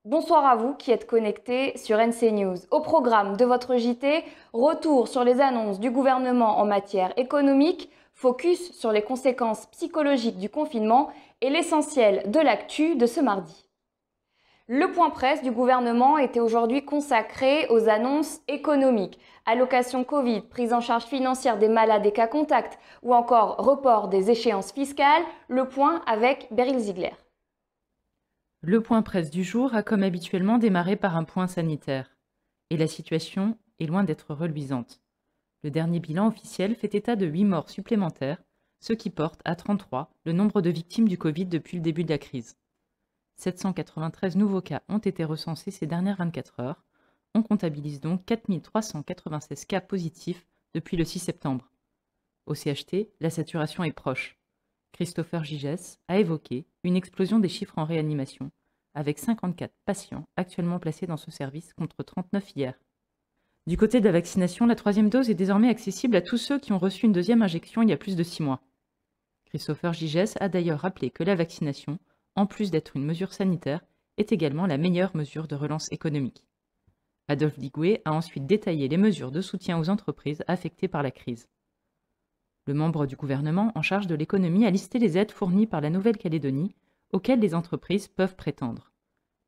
Bonsoir à vous qui êtes connectés sur NC News. Au programme de votre JT, retour sur les annonces du gouvernement en matière économique, focus sur les conséquences psychologiques du confinement et l'essentiel de l'actu de ce mardi. Le point presse du gouvernement était aujourd'hui consacré aux annonces économiques. Allocation Covid, prise en charge financière des malades et cas contacts ou encore report des échéances fiscales. Le point avec Beryl Ziegler. Le point presse du jour a comme habituellement démarré par un point sanitaire. Et la situation est loin d'être reluisante. Le dernier bilan officiel fait état de 8 morts supplémentaires, ce qui porte à 33 le nombre de victimes du Covid depuis le début de la crise. 793 nouveaux cas ont été recensés ces dernières 24 heures. On comptabilise donc 4396 cas positifs depuis le 6 septembre. Au CHT, la saturation est proche. Christopher Gigès a évoqué une explosion des chiffres en réanimation, avec 54 patients actuellement placés dans ce service contre 39 hier. Du côté de la vaccination, la 3e dose est désormais accessible à tous ceux qui ont reçu une 2e injection il y a plus de 6 mois. Christopher Gigès a d'ailleurs rappelé que la vaccination, en plus d'être une mesure sanitaire, est également la meilleure mesure de relance économique. Adolphe Digoué a ensuite détaillé les mesures de soutien aux entreprises affectées par la crise. Le membre du gouvernement en charge de l'économie a listé les aides fournies par la Nouvelle-Calédonie auxquelles les entreprises peuvent prétendre.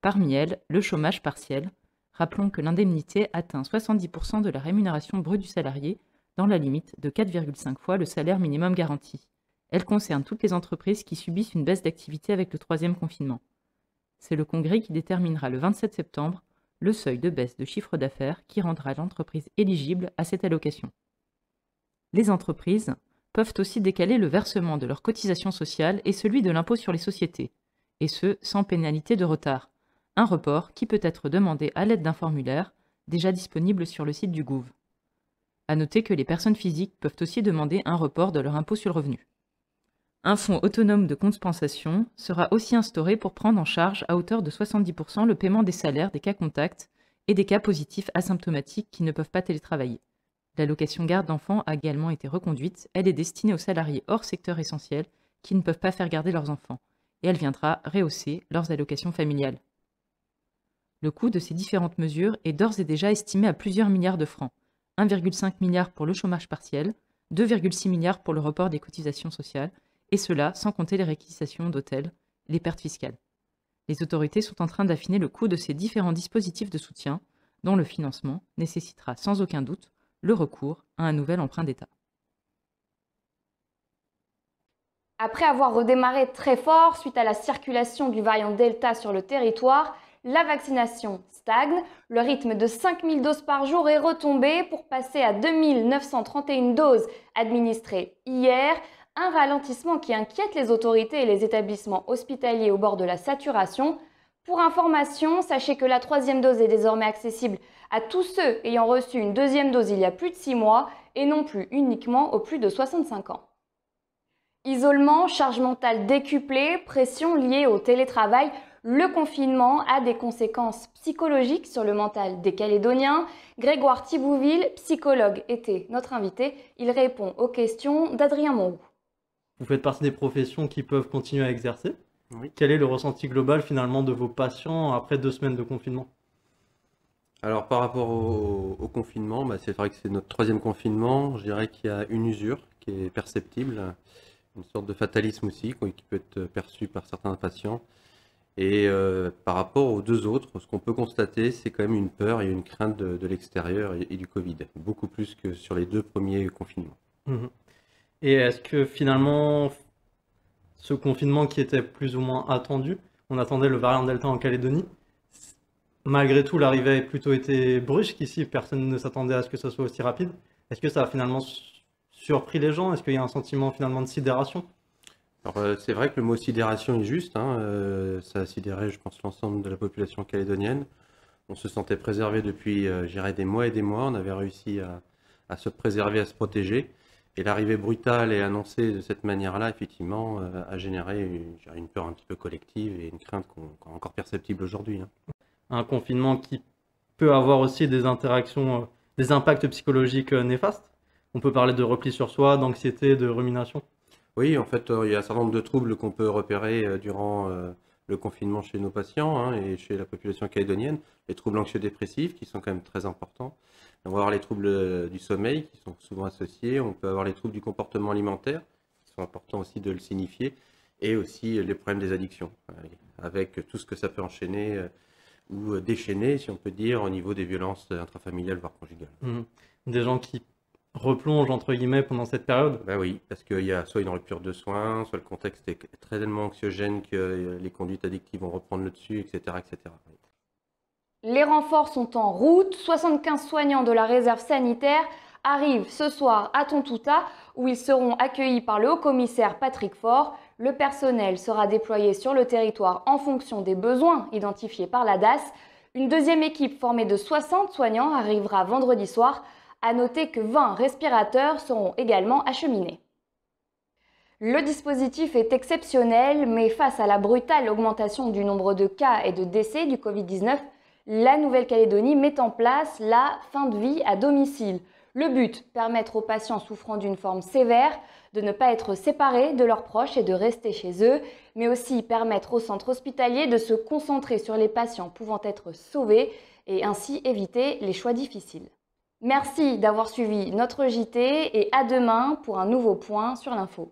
Parmi elles, le chômage partiel. Rappelons que l'indemnité atteint 70% de la rémunération brute du salarié dans la limite de 4,5 fois le salaire minimum garanti. Elle concerne toutes les entreprises qui subissent une baisse d'activité avec le 3e confinement. C'est le Congrès qui déterminera le 27 septembre le seuil de baisse de chiffre d'affaires qui rendra l'entreprise éligible à cette allocation. Les entreprises peuvent aussi décaler le versement de leurs cotisations sociales et celui de l'impôt sur les sociétés, et ce, sans pénalité de retard. Un report qui peut être demandé à l'aide d'un formulaire déjà disponible sur le site du Gouv. À noter que les personnes physiques peuvent aussi demander un report de leur impôt sur le revenu. Un fonds autonome de compensation sera aussi instauré pour prendre en charge à hauteur de 70% le paiement des salaires des cas contacts et des cas positifs asymptomatiques qui ne peuvent pas télétravailler. L'allocation garde d'enfants a également été reconduite. Elle est destinée aux salariés hors secteur essentiel qui ne peuvent pas faire garder leurs enfants, et elle viendra rehausser leurs allocations familiales. Le coût de ces différentes mesures est d'ores et déjà estimé à plusieurs milliards de francs. 1,5 milliard pour le chômage partiel, 2,6 milliards pour le report des cotisations sociales, et cela sans compter les réquisitions d'hôtels, les pertes fiscales. Les autorités sont en train d'affiner le coût de ces différents dispositifs de soutien, dont le financement nécessitera sans aucun doute le recours à un nouvel emprunt d'État. Après avoir redémarré très fort suite à la circulation du variant Delta sur le territoire, la vaccination stagne. Le rythme de 5000 doses par jour est retombé pour passer à 2931 doses administrées hier. Un ralentissement qui inquiète les autorités et les établissements hospitaliers au bord de la saturation. Pour information, sachez que la 3e dose est désormais accessible à tous ceux ayant reçu une 2e dose il y a plus de 6 mois et non plus uniquement aux plus de 65 ans. Isolement, charge mentale décuplée, pression liée au télétravail, le confinement a des conséquences psychologiques sur le mental des Calédoniens. Grégoire Thibouville, psychologue, était notre invité. Il répond aux questions d'Adrien Monroux. Vous faites partie des professions qui peuvent continuer à exercer. Oui. Quel est le ressenti global finalement de vos patients après 2 semaines de confinement? Alors par rapport au confinement, c'est vrai que c'est notre 3e confinement. Je dirais qu'il y a une usure qui est perceptible, une sorte de fatalisme aussi qui peut être perçu par certains patients. Et par rapport aux 2 autres, ce qu'on peut constater, c'est quand même une peur et une crainte de l'extérieur et du Covid, beaucoup plus que sur les 2 premiers confinements. Et est-ce que finalement, ce confinement qui était plus ou moins attendu, on attendait le variant Delta en Calédonie, malgré tout l'arrivée a plutôt été brusque ici, personne ne s'attendait à ce que ce soit aussi rapide. Est-ce que ça a finalement surpris les gens? Est-ce qu'il y a un sentiment finalement de sidération? Alors c'est vrai que le mot sidération est juste, ça a sidéré je pense l'ensemble de la population calédonienne. On se sentait préservé depuis je dirais des mois et des mois, on avait réussi à se préserver, à se protéger. Et l'arrivée brutale et annoncée de cette manière-là, effectivement, a généré une peur un petit peu collective et une crainte encore perceptible aujourd'hui. Un confinement qui peut avoir aussi des interactions, des impacts psychologiques néfastes. On peut parler de repli sur soi, d'anxiété, de rumination. Oui, en fait, il y a un certain nombre de troubles qu'on peut repérer durant le confinement chez nos patients hein, et chez la population calédonienne, les troubles anxio-dépressifs qui sont quand même très importants. On va avoir les troubles du sommeil qui sont souvent associés, on peut avoir les troubles du comportement alimentaire, qui sont importants aussi de le signifier, et aussi les problèmes des addictions, avec tout ce que ça peut enchaîner ou déchaîner, si on peut dire, au niveau des violences intrafamiliales, voire conjugales. Des gens qui replongent, entre guillemets, pendant cette période? Ben oui, parce qu'il y a soit une rupture de soins, soit le contexte est tellement anxiogène que les conduites addictives vont reprendre le dessus, etc. etc. Les renforts sont en route. 75 soignants de la réserve sanitaire arrivent ce soir à Tontouta, où ils seront accueillis par le haut-commissaire Patrick Faure. Le personnel sera déployé sur le territoire en fonction des besoins identifiés par la DAS. Une deuxième équipe formée de 60 soignants arrivera vendredi soir. À noter que 20 respirateurs seront également acheminés. Le dispositif est exceptionnel, mais face à la brutale augmentation du nombre de cas et de décès du Covid-19, la Nouvelle-Calédonie met en place la fin de vie à domicile. Le but, permettre aux patients souffrant d'une forme sévère de ne pas être séparés de leurs proches et de rester chez eux, mais aussi permettre aux centres hospitaliers de se concentrer sur les patients pouvant être sauvés et ainsi éviter les choix difficiles. Merci d'avoir suivi notre JT et à demain pour un nouveau point sur l'info.